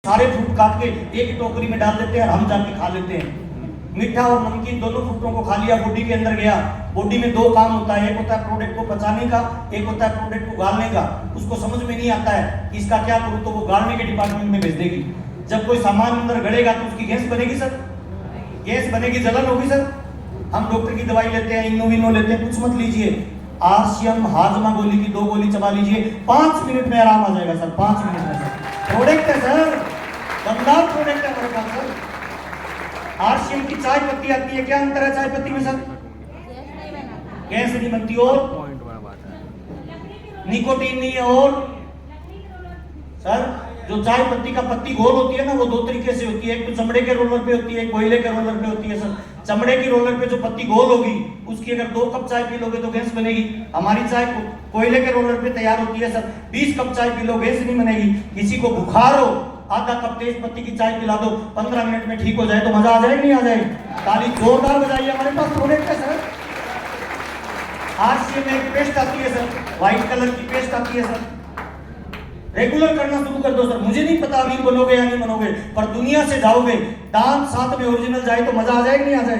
सारे फ्रूट काट के एक टोकरी में डाल देते हैं और हम जाके खा लेते हैं। मीठा और नमकीन दोनों फ्रूटों को खा लिया, बॉडी के अंदर गया। बॉडी में दो काम होता है, एक होता है प्रोडक्ट को पचाने का, एक होता है प्रोडक्ट को गालने का। उसको समझ में नहीं आता है कि इसका क्या करूं, तो वो गालने के डिपार्टमेंट में भेज देगी। जब कोई सामान अंदर गड़ेगा तो उसकी गैस बनेगी सर, गैस बनेगी, जलन होगी सर। हम डॉक्टर की दवाई लेते हैं, इनोविनो लेते हैं, कुछ मत लीजिए, आरसीएम हाजमा गोली की 2 गोली चबा लीजिए, 5 मिनट में आराम आ जाएगा सर, 5 मिनट में सर। प्रोडक्ट है सर, दमदार प्रोडक्ट है हमारे पास सर। आरसीएम की चाय पत्ती आती है, क्या अंतर है चाय पत्ती में सर? गैस नहीं बनती और निकोटीन नहीं है। और सर जो चाय पत्ती का पत्ती गोल होती है ना, वो 2 तरीके से होती है, एक तो चमड़े के रोलर पे होती है, एक कोयले के रोलर पे होती है सर। चमड़े की रोलर पे जो पत्ती गोल होगी उसकी अगर 2 कप चाय पी लोगे तो गैस बनेगी। हमारी चाय कोयले के रोलर पे तैयार होती है सर, 20 कप चाय पी लो गैस नहीं बनेगी। किसी को बुखार हो, आधा कप तेज पत्ती की चाय पिला दो, 15 मिनट में ठीक हो जाए, तो मजा आ जाए नहीं आ जाए? ताली जोरदार बजाइए, हमारे पास प्रोडक्ट है सर। आरसीएम में एक पेस्ट आती है सर, व्हाइट कलर की पेस्ट आती है सर, रेगुलर करना शुरू कर दो सर। मुझे नहीं पता अमीर बनोगे या नहीं बनोगे, पर दुनिया से जाओगे, दांत साथ में ओरिजिनल जाए तो मजा आ जाए नहीं आ जाए?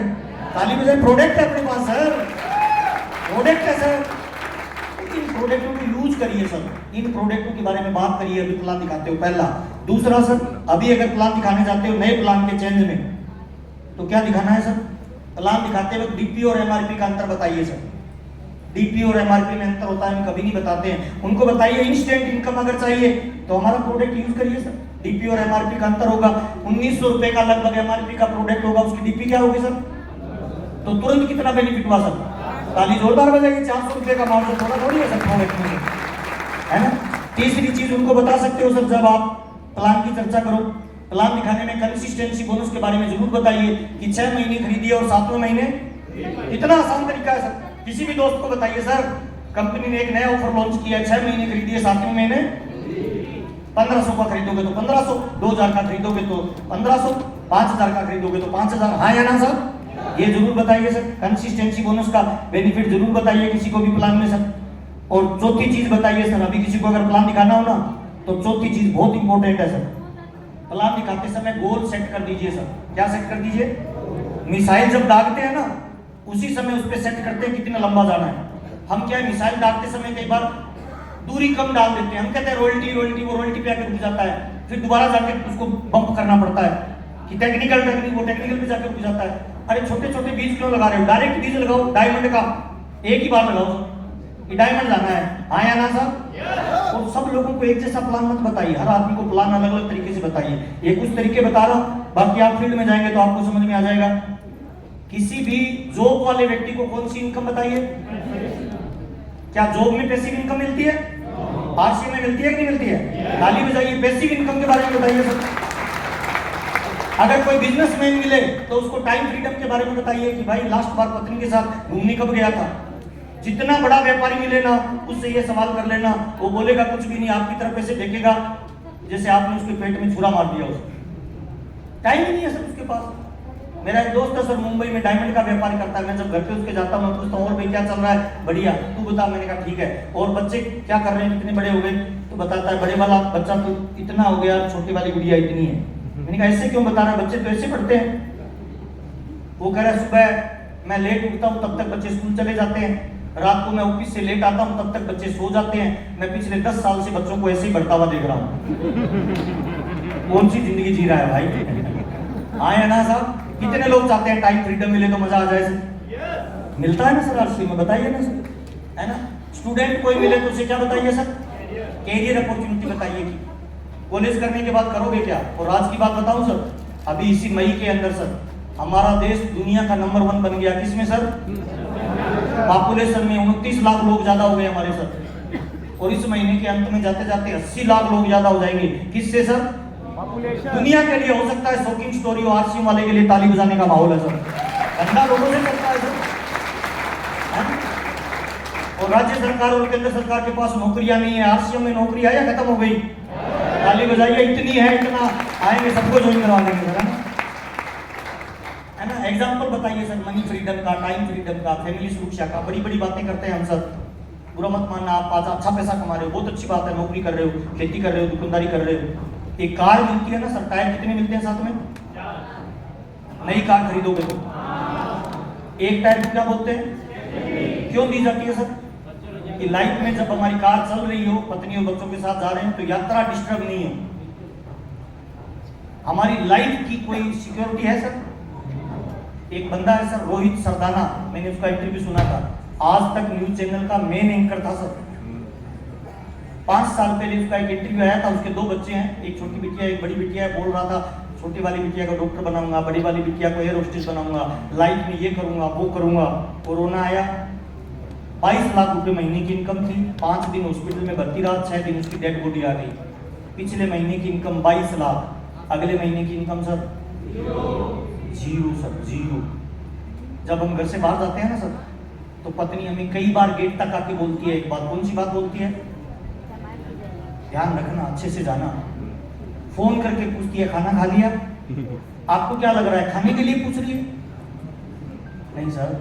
ताली बजाए, प्रोडक्ट है अपने पास सर, प्रोडक्ट है सर। इन प्रोडक्टों को यूज करिए सर, इन प्रोडक्टों के बारे में बात करिए। अभी प्लान दिखाते हो पहला। दूसरा सर, अभी अगर प्लान दिखाने जाते हो नए प्लान के चेंज में, तो क्या दिखाना है सर? प्लान दिखाते वक्त डीपी और एमआरपी का अंतर बताइए सर। डीपी और एमआरपी में अंतर होता है, हम कभी नहीं बताते हैं। उनको बताइए इंस्टेंट इनकम अगर चाहिए तो हमारा प्रोडक्ट यूज करिए सर। डीपी और एमआरपी का अंतर होगा, 1900 रुपए का लगभग एमआरपी का प्रोडक्ट होगा, उसकी डीपी क्या होगी सर? तो तुरंत कितना बेनिफिट हुआ सर? ताली जोरदार बजाइए। 400 रुपए का माल तो थोड़ा थोड़ी है सर प्रोडक्ट में, है ना। तीसरी चीज उनको बता सकते हो सर, जब आप प्लान की चर्चा करो, प्लान दिखाने में कंसिस्टेंसी बोनस के बारे में जरूर बताइए कि 6 महीने खरीदिए और 7वें महीने। इतना आसान तरीका है सर। किसी भी दोस्त को बताइए सर, कंपनी ने एक नया ऑफर लॉन्च किया है, 6 महीने खरीदिए, 7वें महीने 1500 का खरीदोगे तो 1500, 2000 का खरीदोगे तो 1500, 5000 का खरीदोगे तो 5000। हाँ या ना सर? ये जरूर बताइए सर। कंसिस्टेंसी बोनस का बेनिफिट जरूर बताइए किसी को भी प्लान में सर। और चौथी चीज बताइए सर, अभी किसी को अगर प्लान दिखाना हो ना, तो चौथी चीज बहुत इंपॉर्टेंट है सर। प्लान दिखाते समय गोल सेट कर दीजिए सर। क्या सेट कर दीजिए? मिसाइल जब दागते हैं ना, उसी समय उस पर सेट करते हैं कितना लंबा जाना है। हम क्या है, मिसाइल दागते समय कई बार दूरी कम डाल देते हैं, हम कहते हैं रॉयल्टी रॉयल्टी, वो रॉयल्टी पे आकर रुक जाता है, फिर दोबारा जाके उसको बम्प करना पड़ता है कि टेक्निकल वो टेक्निकल पे जाकर रुक जाता है। अरे छोटे छोटे बीज क्यों लगा रहे हो? डायरेक्ट बीज लगाओ डायमंड का, एक ही बार लगाओ, ये डायमंड लाना है। हाँ या ना सर? और सब लोगों को एक जैसा प्लान मत बताइए, हर आदमी को प्लान अलग अलग तरीके से बताइए। ये कुछ तरीके बता रहा हूं, बाकी आप फील्ड में जाएंगे तो आपको समझ में आ जाएगा। किसी भी जॉब वाले व्यक्ति को कौन सी इनकम बताइए? क्या जॉब में पैसिव इनकम मिलती है? आरसीएम में मिलती है कि नहीं मिलती है? ताली बजाइए। पैसिव इनकम के बारे में बताइए सर। अगर कोई बिजनेसमैन मिले तो उसको टाइम फ्रीडम के बारे में बताइए कि भाई लास्ट बार पत्नी के साथ घूमने कब गया था। जितना बड़ा व्यापारी मिले ना, उससे ये सवाल कर लेना, वो बोलेगा कुछ भी नहीं, आपकी तरफ ऐसे देखेगा जैसे आपने उसके पेट में छुरा मार दिया। उसको टाइम ही नहीं है सर उसके पास। मेरा एक दोस्त है सर, मुंबई में डायमंड का व्यापार करता है। मैं जब घर पे उसके जाता हूँ, मैं पूछता हूँ और भाई क्या चल रहा है? बढ़िया, तू बता। मैंने कहा ठीक है। और बच्चे क्या कर रहे हैं, कितने बड़े हो गए? तो बताता है बड़े वाला बच्चा तो इतना हो गया, छोटी वाली गुड़िया इतनी है। मैंने कहा ऐसे क्यों बता रहा है? बच्चे तो ऐसे पढ़ते हैं। वो कह रहा है सुबह मैं लेट उठता हूँ तब तक बच्चे स्कूल चले जाते हैं, रात को मैं ऑफिस से लेट आता हूँ तब तक बच्चे सो जाते हैं। मैं पिछले 10 साल से बच्चों को ऐसे ही बढ़ता हुआ देख रहा हूँ। कौन सी जिंदगी जी रहा है भाई? हाँ या ना साहब? कितने लोग चाहते हैं टाइम फ्रीडम मिले तो मजा आ जाए सर? मिलता है ना सर आरसीएम में, बताइए ना सर, है ना। स्टूडेंट कोई मिले तो उसे क्या बताइए सर? कैरियर अपॉर्चुनिटी बताइए कि कॉलेज करने के बाद करोगे क्या। और आज की बात बताऊं सर, अभी इसी मई के अंदर सर हमारा देश दुनिया का नंबर 1 बन गया। किसमें सर? पॉपुलेशन में 29 लाख लोग ज्यादा हो गए हमारे सर। और इस महीने के अंत में जाते जाते 80 लाख लोग ज्यादा हो जाएंगे। किससे सर? दुनिया के लिए हो सकता है शॉकिंग स्टोरी हो, आरसीएम वाले के लिए ताली बजाने का माहौल है सर। धंधा लोगों से करता है सर। और राज्य सरकार और केंद्र सरकार के पास नौकरियां नहीं है, आरसीएम में नौकरी है या खत्म हो गई? ताली बजाइए। इतनी है, इतना आएंगे, सबको ज्वाइन करवा देंगे सर, है ना। एग्जाम्पल बताइए सर, मनी फ्रीडम का, टाइम फ्रीडम का, फैमिली सुरक्षा का। बड़ी बड़ी बातें करते हैं हम सर, बुरा मत मानना। आप अच्छा पैसा कमा रहे हो, बहुत अच्छी बात है, नौकरी कर रहे हो, खेती कर रहे हो, दुकानदारी कर रहे हो, एक कार मिलती है ना सर, टायर कितने मिलते हैं साथ में? नई कार खरीदोगे तो एक टायर को क्या बोलते हैं? क्यों दी जाती है सर? कि लाइफ में जब हमारी कार चल रही हो, पत्नी और बच्चों के साथ जा रहे हैं, तो यात्रा डिस्टर्ब नहीं हो। हमारी लाइफ की कोई सिक्योरिटी है सर? एक बंदा है सर, रोहित सरदाना, मैंने उसका इंटरव्यू सुना था, आज तक न्यूज चैनल का मेन एंकर था सर। 5 साल पहले उसका एक इंटरव्यू आया था। उसके 2 बच्चे हैं, एक छोटी बिटिया एक बड़ी बिटिया है। बोल रहा था छोटी वाली बिटिया को डॉक्टर बनाऊंगा, बड़ी वाली बिटिया को एयर होस्टेस बनाऊंगा, लाइफ में ये करूंगा वो करूंगा। कोरोना आया, 22 लाख रुपए महीने की इनकम थी, 5 दिन हॉस्पिटल में भर्ती रहा, 6 दिन उसकी डेड बॉडी आ गई। पिछले महीने की इनकम 22 लाख, अगले महीने की income sir zero sir, zero. जब हम घर से बाहर जाते हैं ना सर, तो पत्नी हमें कई बार गेट तक आके बोलती है एक बात। कौन सी बात बोलती है? ध्यान रखना, अच्छे से जाना। फोन करके पूछती है खाना खा लिया? आपको क्या लग रहा है खाने के लिए पूछ रही है? नहीं सर,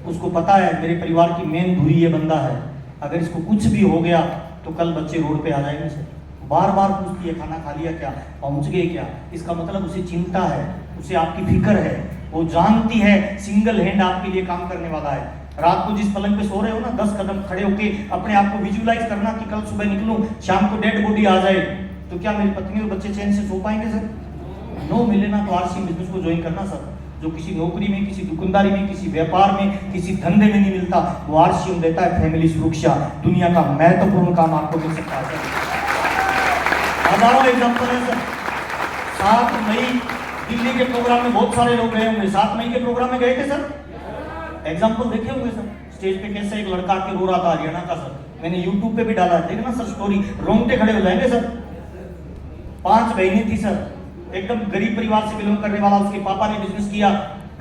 उसको पता है मेरे परिवार की मेन धुरी ये बंदा है, अगर इसको कुछ भी हो गया तो कल बच्चे रोड पे आ जाएंगे सर। बार बार पूछती है खाना खा लिया क्या, पहुंच गए क्या? इसका मतलब उसे चिंता है, उसे आपकी फिक्र है, वो जानती है सिंगल हैंड आपके लिए काम करने वाला है। रात को जिस पलंग पे सो रहे हो ना, 10 कदम खड़े होके अपने आप को विजुअलाइज करना कि कल सुबह निकलूं, शाम को डेड बॉडी आ जाए, तो क्या मेरी पत्नी और बच्चे चैन से सो पाएंगे सर? नो मिले ना तो आरसीएम बिजनेस को ज्वाइन करना सर। जो किसी नौकरी में, किसी दुकानदारी में, किसी व्यापार में, किसी धंधे में नहीं मिलता, वो आरसीएम देता है फैमिली सुरक्षा। दुनिया का महत्वपूर्ण काम आपको मिल सकता है सर। हजारों एग्जाम्पल है सर। 7 मई दिल्ली के प्रोग्राम में बहुत सारे लोग गए होंगे। 7 मई के प्रोग्राम में गए थे सर? एग्जाम्पल देखे होंगे सर। स्टेज पे कैसे एक लड़का आके रो रहा था, हरियाणा का सर, मैंने यूट्यूब पे भी डाला है, देखना सर स्टोरी, रोंगटे खड़े हो जाएंगे सर। 5 बहनें थी सर, एकदम गरीब परिवार से बिलोंग करने वाला, उसके पापा ने बिजनेस किया,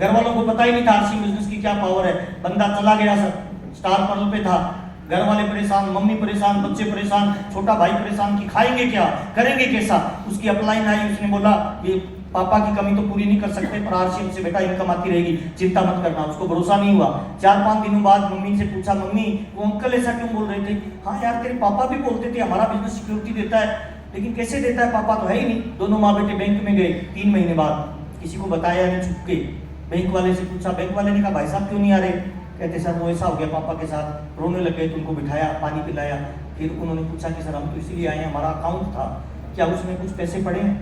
घर वालों को पता ही नहीं था आरसी बिजनेस की क्या पावर है। बंदा चला गया सर, स्टार पर्ल पे था, घर वाले परेशान, मम्मी परेशान, बच्चे परेशान, छोटा भाई परेशान कि खाएंगे क्या, करेंगे कैसा। उसकी अपलाइन आई, उसने बोला ये पापा की कमी तो पूरी नहीं कर सकते, पर आरसीएम से बेटा इनकम आती रहेगी, चिंता मत करना। उसको भरोसा नहीं हुआ। 4-5 दिनों बाद मम्मी से पूछा, मम्मी वो अंकल ऐसा क्यों बोल रहे थे? हाँ यार, तेरे पापा भी बोलते थे हमारा बिजनेस सिक्योरिटी देता है, लेकिन कैसे देता है, पापा तो है ही नहीं। दोनों माँ बेटे बैंक में गए, 3 महीने बाद, किसी को बताया नहीं, छुप के। बैंक वाले से पूछा, बैंक वाले ने कहा भाई साहब क्यों नहीं आ रहे? कहते सर वो ऐसा हो गया पापा के साथ, रोने लग गए, तो उनको बिठाया, पानी पिलाया। फिर उन्होंने पूछा कि सर हम तो इसीलिए आए हैं, हमारा अकाउंट था, क्या उसमें कुछ पैसे पड़े हैं?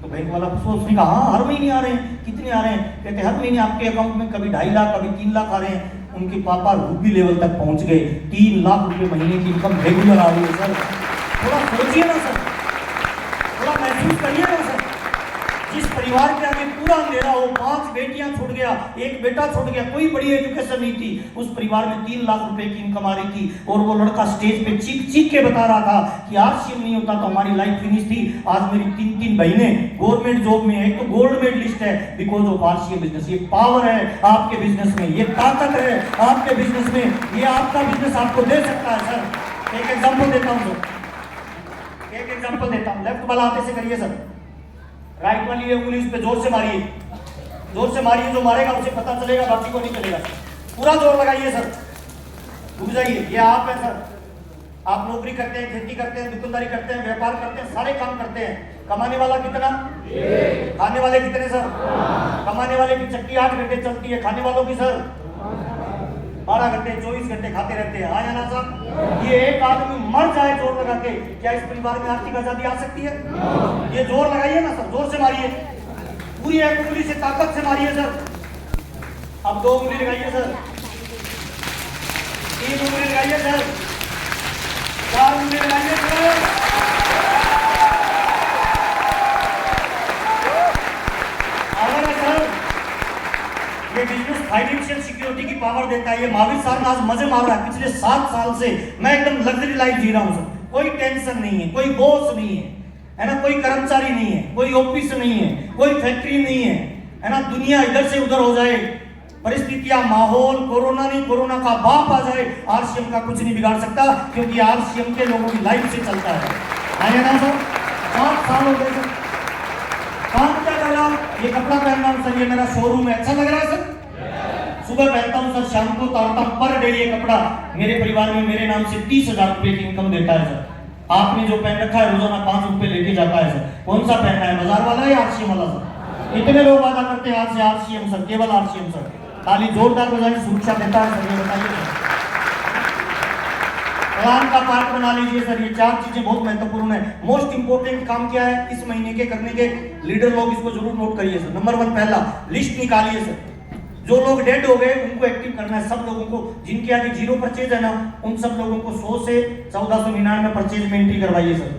तो बैंक वाला उसने कहा हाँ हर महीने आ रहे हैं। कितने आ रहे हैं? कहते हर महीने आपके अकाउंट में कभी 2.5 लाख, कभी 3 लाख आ रहे हैं। उनके पापा रूबी लेवल तक पहुंच गए, 3 लाख रुपए महीने की इनकम रेगुलर आ रही है सर। थोड़ा सोचिए ना सर, थोड़ा महसूस करिए ना सर। जिस परिवार के आगे पूरा अंधेरा हो, 5 बेटियां छूट गया, 1 बेटा छूट गया, कोई बड़ी एजुकेशन नहीं थी, उस परिवार में 3 लाख रुपए की इनकम आ रही थी, और वो लड़का स्टेज पे चीख चीख के बता रहा था कि आरसीएम नहीं होता तो हमारी लाइफ फिनिश थी। आज मेरी 3 बहनें गवर्नमेंट जॉब में है, एक तो गोल्ड मेडलिस्ट है, बिकॉज ऑफ आरसीएम बिजनेस। ये पावर है आपके बिजनेस में, ये ताकत है आपके बिजनेस में, ये आपका बिजनेस आपको दे सकता है सर। एक एग्जाम्पल देता हूँ सर, एक एग्जाम्पल देता हूँ। लेफ्ट वाला हाथे से करिए सर, राइट वाली उंगली उस पे जोर से मारिए, जोर से मारिए, जो मारेगा उसे पता चलेगा, बाकी को नहीं चलेगा। पूरा जोर लगाइए सर, रुक जाइए। ये आप है सर, आप नौकरी करते हैं, खेती करते हैं, दुकानदारी करते हैं, व्यापार करते हैं, सारे काम करते हैं। कमाने वाला कितना? खाने वाले कितने सर? कमाने वाले की चक्की 8 घंटे चलती है, खाने वालों की सर 12 घंटे, 24 घंटे खाते रहते हैं। हाँ या ना साहब? ये एक आदमी मर जाए जोर लगा के, क्या इस परिवार में आर्थिक आजादी आ सकती है? ये जोर लगाइए ना सर, जोर से मारिए, पूरी एक उंगली से ताकत से मारिए सर। अब 2 उंगली लगाइए सर, 3 उंगली लगाइए सर, 4 उंगली लगाइए सर। ये बिजनेस फाइनेंशियल सिक्योरिटी की पावर देता है। ये महावीर साहब आज मजे मार रहा है, पिछले 7 साल से मैं एकदम लग्जरी लाइफ जी रहा हूं सर। कोई टेंशन नहीं है, कोई बॉस नहीं है ना, कोई कर्मचारी नहीं है, कोई ऑफिस नहीं है, कोई फैक्ट्री नहीं है ना। दुनिया इधर से उधर हो जाए, परिस्थितियां, माहौल, कोरोना नहीं, कोरोना का बाप आ जाए, आरसीएम का कुछ नहीं बिगाड़ सकता, क्योंकि आरसीएम के लोगों की लाइफ से चलता है। है ना सर? 5 साल हो गए सर। काम क्या कर रहा हूँ? ये कपड़ा पहन रहा हूँ सर, ये मेरा शोरूम है, अच्छा लग रहा है सर। सुबह पहनता हूँ सर, शाम को उतारता हूँ, पर डे ये कपड़ा मेरे परिवार में मेरे नाम से 30,000 रुपए की इनकम देता है सर। आपने जो पहन रखा है रोजाना 5 रुपए लेके जाता है सर, कौन सा पहनना है, बाजार वाला है या आरसीएम वाला सर? कितने लोग वादा करते हैं आज से आरसीएम सर, केवल आरसीएम सर? ताली जोरदार बजाएं, सुरक्षा देता है सर, ये बताइए सर। प्लान का पार्ट बना लीजिए सर, ये 4 चीजें बहुत महत्वपूर्ण है। मोस्ट इंपोर्टेंट काम क्या है इस महीने के करने के, लीडर लोग इसको जरूर नोट करिए सर। नंबर 1 पहला लिस्ट निकालिए सर, जो लोग डेड हो गए उनको एक्टिव करना है। सब लोगों को, जिनके आगे 0 परचेज है ना, उन सब लोगों को 100 से 1499 परचेज में एंट्री करवाइए सर।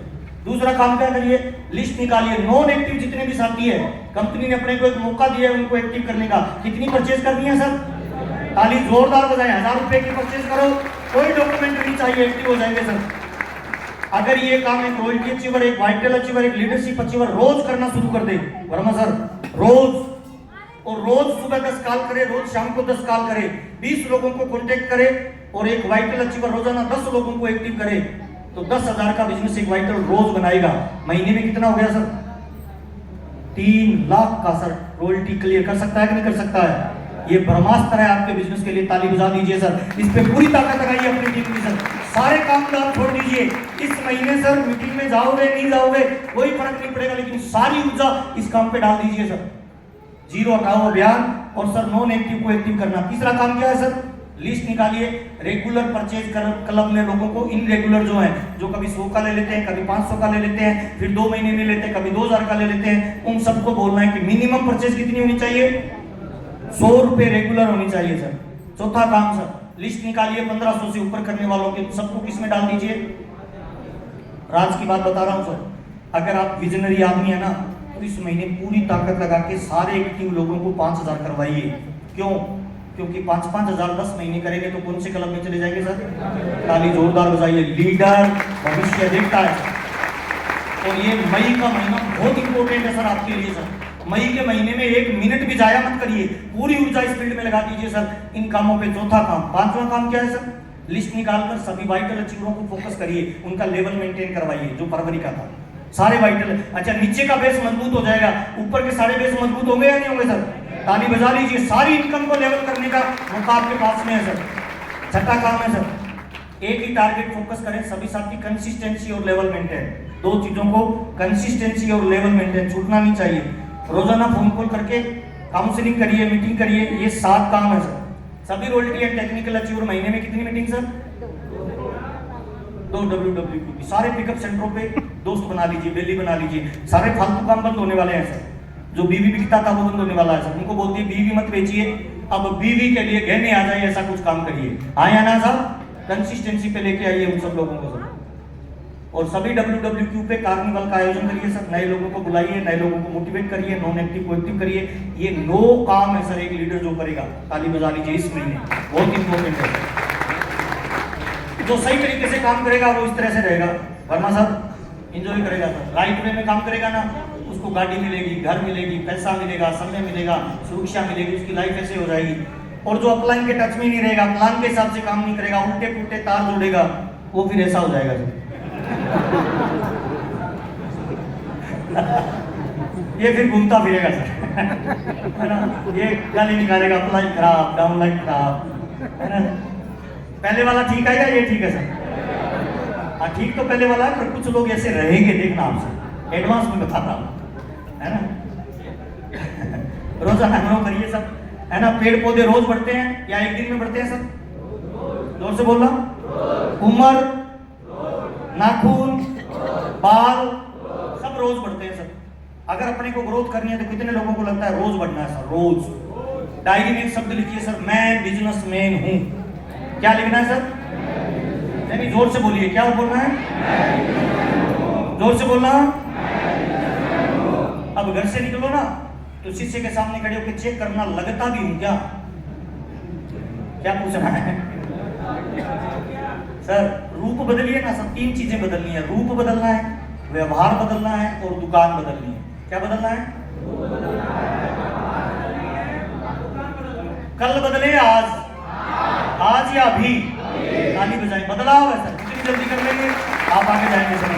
दूसरा काम क्या करिए, लिस्ट निकालिए, नॉन एक्टिव जितने भी साथी है, कंपनी ने अपने को एक मौका दिया है उनको एक्टिव करने का। कितनी परचेज करनी है सर? ताली जोरदार बजाएं, 1000 रुपए की परचेज करो, कोई डॉक्यूमेंट नहीं चाहिए, एक्टिव हो जाएंगे सर। अगर ये काम एक रॉयल्टी अचीवर, एक वाइटल अचीवर, एक लीडरशिप अचीवर रोज करना शुरू कर दे वर्मा सर, रोज, और रोज सुबह 10 कॉल करे, रोज शाम को 10 कॉल करे, 20 लोगों को कांटेक्ट करे, और एक वाइटल अचीवर रोजाना 10 लोगों को एक्टिव करे, तो 10,000 का बिजनेस एक वाइटल रोज बनाएगा। महीने में कितना हो गया सर? 3 लाख का सर रॉयल्टी क्लियर कर सकता है कि नहीं कर सकता है? ये ब्रह्मास्त्र है आपके बिजनेस के लिए, ताली बजा दीजिए सर, इस पे पूरी ताकत लगाइए अपनी टीम की सर। सारे काम दाम छोड़ दीजिए, इस महीने सर मीटिंग में जाओगे नहीं जाओगे कोई फर्क नहीं पड़ेगा, लेकिन सारी ऊर्जा इस काम पे डाल दीजिए सर। 0 हटाओ अभियान, और सर नॉन एक्टिव को एक्टिव करना। तीसरा काम क्या है सर? लिस्ट निकालिए, रेगुलर परचेज क्लब में लोगों को, इनरेगुलर जो है, जो कभी 100 का ले लेते हैं, कभी 500 का ले लेते हैं, फिर 2 महीने ले लेते हैं, कभी 2000 का ले लेते हैं, उन सबको बोलना है कि मिनिमम परचेज कितनी होनी चाहिए? 100 रुपए रेगुलर होनी चाहिए सर। चौथा काम सर, लिस्ट निकालिए 1500 से ऊपर करने वालों के, सबको किस में डाल दीजिए? राज की बात बता रहा हूं सर, अगर आप विजनरी आदमी है ना, तो इस महीने पूरी ताकत लगा के सारे एक्टिव लोगों को 5000 करवाइए। क्यों? क्योंकि 5-5 हजार 10 महीने करेंगे तो कौन से क्लब में चले जाएंगे सर? ताली जोरदार बजाइए, लीडर भविष्य देखता है। और ये मई का महीना बहुत इंपॉर्टेंट है सर आपके लिए सर। मई के महीने में 1 मिनट भी जाया मत करिए, पूरी ऊर्जा इस फील्ड में लगा दीजिए सर इन कामों पे। चौथा काम, 5वां काम क्या है सर? लिस्ट निकालकर सभी वाइटल अचीवरों को फोकस करिए, उनका लेवल मेंटेन करवाइए जो फरवरी का था, सारे वाइटल। अच्छा, नीचे का बेस मजबूत हो जाएगा, ऊपर के सारे बेस मजबूत होंगे या नहीं होंगे सर? ताली बजा लीजिए, सारी इनकम को लेवल करने का मौका आपके पास में है सर। छठा काम है सर, एक ही टारगेट फोकस करें सभी साथी, कंसिस्टेंसी और लेवल मेंटेन। 2 चीजों को, कंसिस्टेंसी और लेवल मेंटेन, छूटना नहीं चाहिए। रोजाना फोन कॉल करके काउंसलिंग करिए, मीटिंग करिए, ये 7 काम है सर। सभी रॉयल्टी एंड टेक्निकल अचीवर महीने में कितनी मीटिंग सर? 2 WWQP, सारे पिकअप सेंटरों पे दोस्त बना लीजिए, बेली बना लीजिए। सारे फालतू काम बंद होने वाले हैं सर, जो बीवी बिकता था वो बंद होने वाला है सर। उनको बोलती है बीवी मत बेचिए, अब बीवी के लिए गहने आ जाए, ऐसा कुछ काम करिए। आया ना साहब, कंसिस्टेंसी पे लेके आइए उन सब लोगों को सर। और सभी WWQ पे कार्निवल का आयोजन करिए सर, नए लोगों को बुलाइए, नए लोगों को मोटिवेट करिए, नॉन एक्टिव को एक्टिव करिए। ये 9 काम है सर एक लीडर जो करेगा, ताली बजा लीजिए इस महीने, बहुत इंपॉर्टेंट है। जो सही तरीके से काम करेगा वो इस तरह से रहेगा, वर्मा साहब एंजॉय करेगा सर। राइट वे में काम करेगा ना, उसको गाड़ी मिलेगी, घर मिलेगी, पैसा मिलेगा, समय मिलेगा, सुरक्षा मिलेगी, उसकी लाइफ ऐसे हो जाएगी। और जो अपलाइन के टच में नहीं रहेगा, प्लान के हिसाब से काम नहीं करेगा, उल्टे पुल्टे तार जोड़ेगा, वो फिर ऐसा हो जाएगा सर। ये फिर घूमता फिरेगा सर, है ना? ये गाली निकालेगा, अपलाइन खराब, डाउनलाइन खराब, है ना? पहले वाला ठीक है या ये ठीक है सर? हाँ ठीक तो पहले वाला है, पर कुछ लोग ऐसे रहेंगे, देखना आपसे एडवांस में बताता हूँ, है ना? रोजाना ग्रो करिए सब, है ना? पेड़ पौधे रोज बढ़ते हैं या एक दिन में बढ़ते हैं सर? जोर से बोलना। उम्र, नाखून, बाल सब रोज बढ़ते हैं सर। अगर अपने को ग्रोथ करनी है तो कितने लोगों को लगता है रोज बढ़ना है सर? रोज। डायरी में एक शब्द लिखिए सर, मैं बिजनेसमैन हूं। क्या लिखना है सर? नहीं, जोर से बोलिए, क्या बोलना है? जोर से बोलना। अब घर से निकलो ना तो शीशे के सामने खड़े होकर चेक करना, लगता भी हूं क्या? क्या पूछना है सर? रूप बदलिए ना सर, 3 चीजें बदलनी है, रूप बदलना है, व्यवहार बदलना है और दुकान बदलनी है। क्या बदलना है? कल बदले आज या अभी? ताली बजाएं, बदलाव है सर, जितनी जल्दी कर लेंगे आप आगे जाएंगे सर।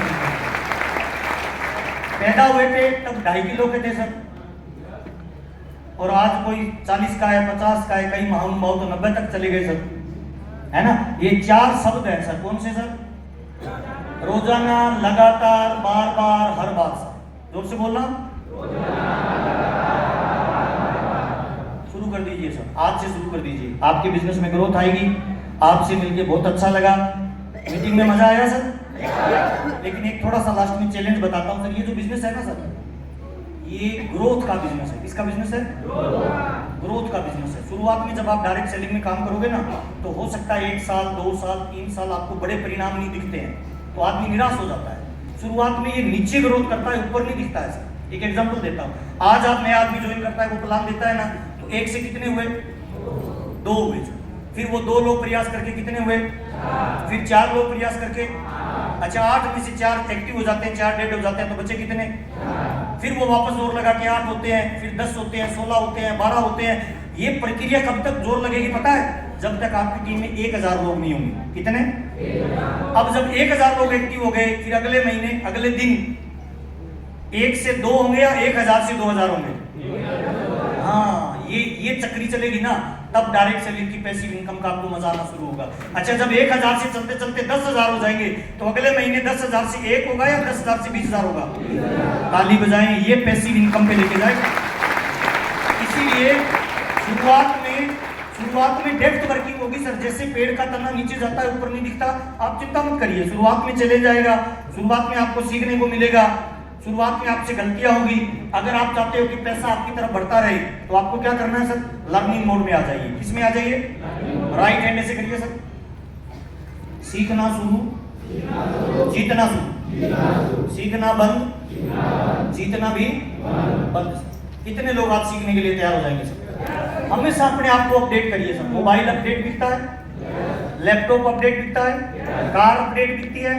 पैदा हुए थे तब 2.5 किलो के थे सर, और आज कोई 40 का है, 50 का है, कई महानुभाव तो 90 तक चले गए सर, है ना? ये 4 शब्द है सर, कौन से सर? रोजाना, लगातार, बार बार, हर बार सर। जोर से बोलना। शुरू कर दीजिए सर, आज से शुरू कर दीजिए। आपके बिजनेस में ग्रोथ आएगी। आपसे मिलके बहुत अच्छा लगा। मीटिंग में मजा आया सर। लेकिन एक थोड़ा सा लास्ट में चैलेंज बताता हूँ सर। ये जो बिजनेस है ना सर, ये ग्रोथ का बिजनेस है। किसका बिजनेस है? ग्रोथ का बिजनेस है। शुरुआत में जब आप डायरेक्ट सेलिंग में काम करोगे ना, तो हो सकता है 1 साल, 2 साल, 3 साल आपको बड़े परिणाम नहीं दिखते हैं, तो आदमी निराश हो जाता है। शुरुआत में ये नीचे ग्रोथ करता है, ऊपर नहीं दिखता है सर। एक एग्जांपल देता हूँ। आज आप नया आदमी ज्वाइन करता है, वो प्लान देता है ना, तो 1 से कितने हुए? 2 हुए। फिर वो 2 लोग प्रयास करके कितने हुए? फिर 4 लोग प्रयास करके, अच्छा 8 में से 4 एक्टिव हो जाते हैं, 4 डेड हो जाते हैं, तो बच्चे कितने? फिर वो वापस जोर लगा के 8 होते हैं, फिर 10 होते हैं, 16 होते हैं, 12 होते हैं। ये प्रक्रिया कब तक जोर लगेगी पता है? जब तक आपकी टीम में 1000 लोग नहीं होंगे। कितने? अब जब 1000 लोग एक्टिव हो गए, फिर अगले महीने, अगले दिन 1 से 2 होंगे या 1000 से 2000 होंगे? हाँ, ये चक्री चलेगी ना, तब डायरेक्ट सेलिंग की पैसिव इनकम का आपको मजा आना शुरू होगा। अच्छा, जब 1000 से चलते चलते 10,000 हो जाएंगे, तो अगले महीने 10,000 से 1 होगा या 10,000 से 20,000 होगा? ताली बजाएं, ये पैसिव इनकम पे लेके जाएगा। इसीलिए शुरुआत में डेप्थ वर्किंग होगी सर। जैसे पेड़ का तना नीचे जाता है, ऊपर नहीं दिखता, आप चिंता मत करिए। शुरुआत में चले जाएगा, शुरुआत में आपको सीखने को मिलेगा, शुरुआत में आपसे गलतियां होगी। अगर आप चाहते हो कि पैसा आपकी तरफ बढ़ता रहे, तो आपको क्या करना है सर? लर्निंग मोड में आ जाइए। किस में आ जाइए? राइट हैंड से करिए सर। सीखना शुरू, जीतना शुरू, सीखना बंद, जीतना भी बंद। कितने लोग आप सीखने के लिए तैयार हो जाएंगे सर? हमेशा अपने आप को अपडेट करिए सर। मोबाइल अपडेट बिकता है, लैपटॉप अपडेट बिकता है, कार अपडेट बिकती है,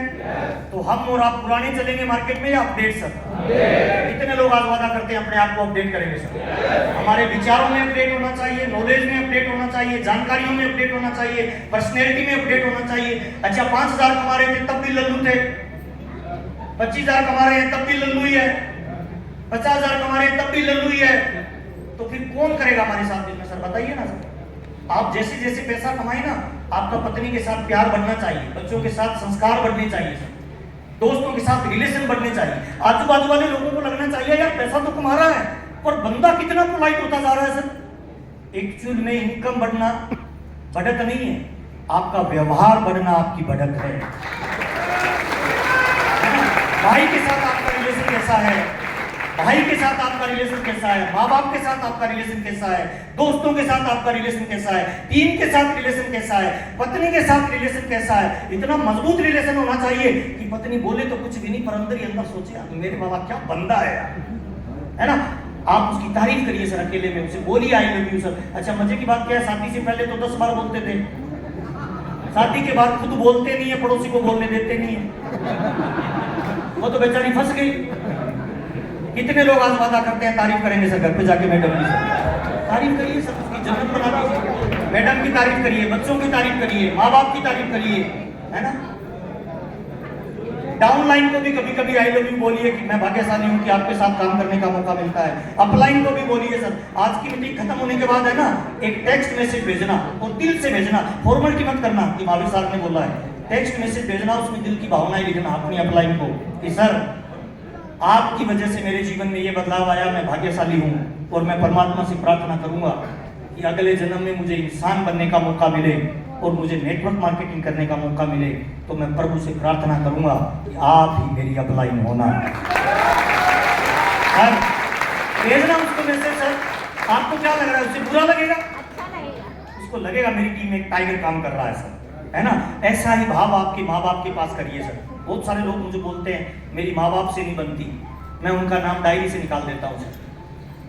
तो हम और आप पुराने चलेंगे मार्केट में या अपडेट सर? कितने लोग आज वादा करते हैं अपने आप को अपडेट करेंगे सर? हमारे विचारों में अपडेट होना चाहिए, नॉलेज में अपडेट होना चाहिए, जानकारियों में अपडेट होना चाहिए, पर्सनैलिटी में अपडेट होना चाहिए। अच्छा, 5000 कमा रहे थे तब भी लल्लू थे, 25,000 कमा रहे हैं तब भी लल्लू ही है, 50,000 कमा रहे हैं तब भी लल्लू ही है, तो फिर कौन करेगा हमारे साथ बिजनेस सर? बताइए ना सर। आप जैसे जैसे पैसा कमाए ना, आपका पत्नी के साथ प्यार बढ़ना चाहिए, बच्चों के साथ संस्कार बढ़ने चाहिए सर, दोस्तों के साथ रिलेशन बढ़ने चाहिए। आजू बाजू वाले लोगों को लगना चाहिए यार पैसा तो कमा रहा है, पर बंदा कितना पोलाइट होता जा रहा है सर। एक्चुअल में इनकम बढ़ना बढ़त नहीं है, आपका व्यवहार बढ़ना आपकी बढ़त है। भाई के साथ आपका रिलेशन कैसा है? भाई के साथ आपका रिलेशन कैसा है? माँ बाप के साथ आपका रिलेशन कैसा है? दोस्तों के साथ आपका रिलेशन कैसा है? टीम के साथ रिलेशन कैसा है? पत्नी के साथ रिलेशन कैसा है? इतना मजबूत रिलेशन होना चाहिए कि पत्नी बोले तो कुछ भी नहीं, पर अंदर ही अंदर सोचे मेरे बाबा क्या बंदा है यार, है ना। आप उसकी तारीफ करिए सर, अकेले में उसे बोलिए आई लव यू सर। अच्छा, मजे की बात क्या है, शादी से पहले तो 10 बार बोलते थे, शादी के बाद खुद बोलते नहीं है, पड़ोसी को बोलने देते नहीं है, वो तो बेचारी फंस गई। कितने लोग आज वादा करते हैं तारीफ करेंगे सर घर पे जाके? मैडम की तारीफ करिए सर, उसकी जन्नत बना दीजिए। मैडम की तारीफ करिए, बच्चों की तारीफ करिए, माँ बाप की तारीफ करिए, है ना। डाउनलाइन को भी कभी कभी आई लव यू बोलिए कि मैं भाग्यशाली हूँ कि आपके साथ काम करने का मौका मिलता है। अपलाइन को भी बोलिए सर। आज की मीटिंग खत्म होने के बाद है ना, एक टेक्स्ट मैसेज भेजना और दिल से भेजना, फॉर्मेलिटी मत करना कि महावीर साहब ने बोला है। टेक्स्ट मैसेज भेजना, उसमें दिल की भावनाएं लिखना अपनी अपलाइन को कि सर आपकी वजह से मेरे जीवन में ये बदलाव आया, मैं भाग्यशाली हूँ और मैं परमात्मा से प्रार्थना करूंगा कि अगले जन्म में मुझे इंसान बनने का मौका मिले और मुझे नेटवर्क मार्केटिंग करने का मौका मिले, तो मैं प्रभु से प्रार्थना करूंगा कि आप ही मेरी अपलाइन होना। सर भेजना उसको मैसेज। सर आपको क्या लग रहा है, उसे बुरा लगेगा? अच्छा लगेगा, उसको लगेगा मेरी टीम में एक टाइगर काम कर रहा है सर, है ना। ऐसा ही भाव आपके माँ बाप के पास करिए सर। बहुत सारे लोग मुझे बोलते हैं मेरी माँ बाप से नहीं बनती, मैं उनका नाम डायरी से निकाल देता हूँ सर।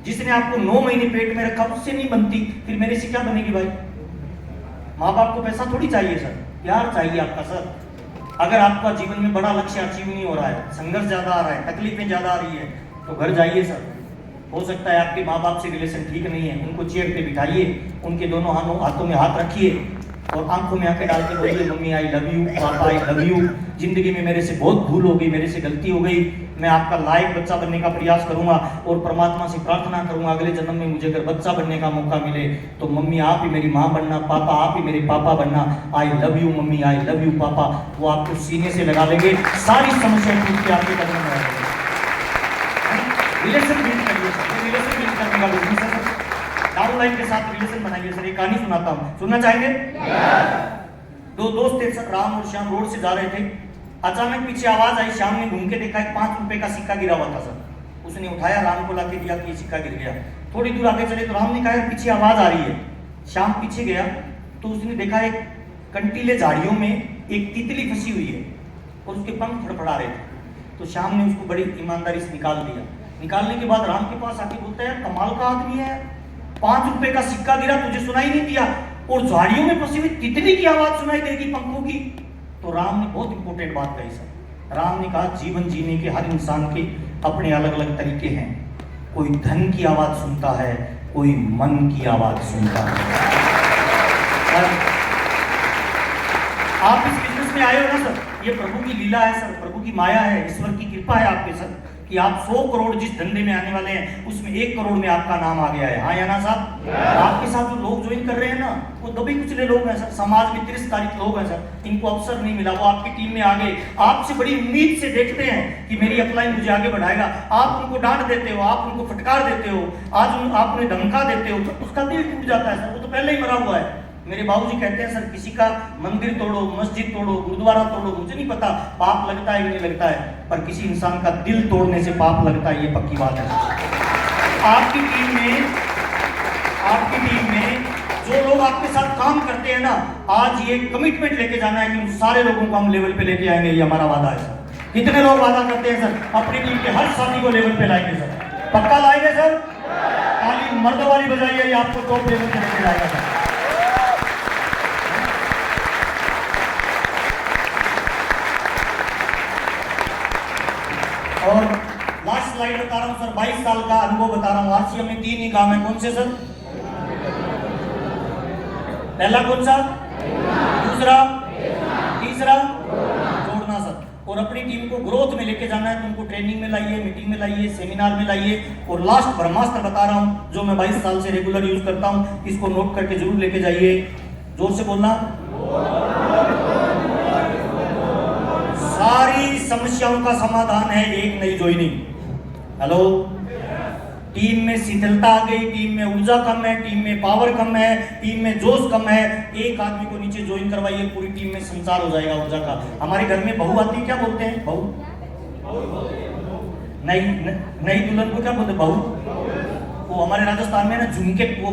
जिसने आपको 9 महीने पेट में रखा उससे नहीं बनती, फिर मेरे से क्या बनेगी भाई? माँ बाप को पैसा थोड़ी चाहिए सर, प्यार चाहिए आपका सर। अगर आपका जीवन में बड़ा लक्ष्य अचीव नहीं हो रहा है, संघर्ष ज्यादा आ रहा है, तकलीफें ज्यादा आ रही है, तो घर जाइए सर। हो सकता है आपके माँ बाप से रिलेशन ठीक नहीं है, उनको चेयर पे बिठाइए, उनके दोनों हाथों में हाथ रखिए और आंखों में आंखें डाल के बोलिए मम्मी आई लव यू, पापा आई लव यू, जिंदगी में मेरे से बहुत भूल हो गई, मेरे से गलती हो गई, मैं आपका लायक बच्चा बनने का प्रयास करूंगा और परमात्मा से प्रार्थना करूंगा अगले जन्म में मुझे अगर बच्चा बनने का मौका मिले तो मम्मी आप ही मेरी माँ बनना, पापा आप ही मेरे पापा बनना। I love you mummy, I love you पापा। वो आपको सीने से लगा लेंगे, सारी समस्या टूट के आपके कदम में आ जाएगी। रिलेशन बिल्ड करिए सर, रिलेशन बिल्ड करने का बिजनेस है सर। डाउन लाइन के साथ रिलेशन बनाइए सर। एक कहानी सुनाता हूँ, सुनना चाहेंगे? दो दोस्त थे सर, राम और श्याम रोड से जा रहे थे। अचानक पीछे आवाज आई, श्याम ने घूम के देखा एक 5 रुपए का सिक्का गिरा हुआ था सर। उसने उठाया, राम को लाके दिया कि ये सिक्का गिर गया। थोड़ी दूर आगे चले तो राम ने कहा पीछे आवाज आ रही है। श्याम पीछे गया तो उसने देखा एक कंटीले झाड़ियों में एक तितली फंसी हुई है और उसके पंख फड़फड़ा रहे थे। तो श्याम ने उसको बड़ी ईमानदारी से निकाल दिया। निकालने के बाद राम के पास आके बोलता है कमाल का आदमी है, 5 रुपए का सिक्का गिरा तुझे सुनाई नहीं दिया और झाड़ियों में फंसी हुई तितली की आवाज सुनाई देगी पंखों की। तो राम ने बहुत इंपॉर्टेंट बात कही सर। राम ने कहा जीवन जीने के हर इंसान के अपने अलग अलग तरीके हैं। कोई धन की आवाज सुनता है, कोई मन की आवाज सुनता है। आप इस बिजनेस में आए हो ना सर, ये प्रभु की लीला है सर, प्रभु की माया है, ईश्वर की कृपा है आप पे सर कि आप 100 करोड़ जिस धंधे में आने वाले हैं उसमें 1 करोड़ में आपका नाम आ गया है। हाँ या ना साहब? आपके साथ जो लोग ज्वाइन कर रहे हैं ना वो दबे कुचले लोग हैं सर, समाज में तिरस्कारित लोग हैं सर, इनको अवसर नहीं मिला, वो आपकी टीम में आ गए, आपसे बड़ी उम्मीद से देखते हैं कि मेरी अपलाइन मुझे आगे बढ़ाएगा। आप उनको डांट देते हो, आप उनको फटकार देते हो, आज आप उन्हें धमका देते हो तो उसका दिल टूट जाता है सर। वो तो पहले ही मरा हुआ है। मेरे बाबूजी कहते हैं सर किसी का मंदिर तोड़ो, मस्जिद तोड़ो, गुरुद्वारा तोड़ो, मुझे नहीं पता पाप लगता है कि नहीं लगता है, पर किसी इंसान का दिल तोड़ने से पाप लगता है, ये पक्की बात है। आपकी टीम में जो लोग आपके साथ काम करते हैं ना, आज ये कमिटमेंट लेके जाना है कि उन सारे लोगों को हम लेवल पे लेके आएंगे, ये हमारा वादा है सर। कितने लोग वादा करते हैं सर अपनी टीम के हर साथी को लेवल पे लाएंगे सर? पक्का लाएंगे सर? ताली मर्दों वाली बजाइए, ये आपको टॉप लेवल पे लेके जाएगा सर। और लास्ट स्लाइड बता रहा हूं सर, 22 साल का अनुभव बता रहा हूं। आरसीएम में 3 ही काम है, कौन से सर? पहला कौन सा? दूसरा? तीसरा? जोड़ना सर। और अपनी टीम को ग्रोथ में लेके जाना है तो उनको ट्रेनिंग में लाइए, मीटिंग में लाइए, सेमिनार में लाइए। और लास्ट ब्रह्मास्त्र बता रहा हूं जो मैं 22 साल से रेगुलर यूज करता हूं, इसको नोट करके जरूर लेके जाइए। जोर से बोलना। सारी समस्याओं का समाधान है एक नई ज्वाइनिंग। हेलो, टीम में शीतलता आ गई, टीम में ऊर्जा कम है, टीम में पावर कम है, टीम में जोश कम है, एक आदमी को नीचे ज्वाइन करवाइए, पूरी टीम में संचार हो जाएगा ऊर्जा का। हमारे घर में बहू आती है, क्या बोलते हैं? बहू। नई दुल्हन को क्या बोलते हैं? बहू। वो हमारे राजस्थान में ना झुमके, वो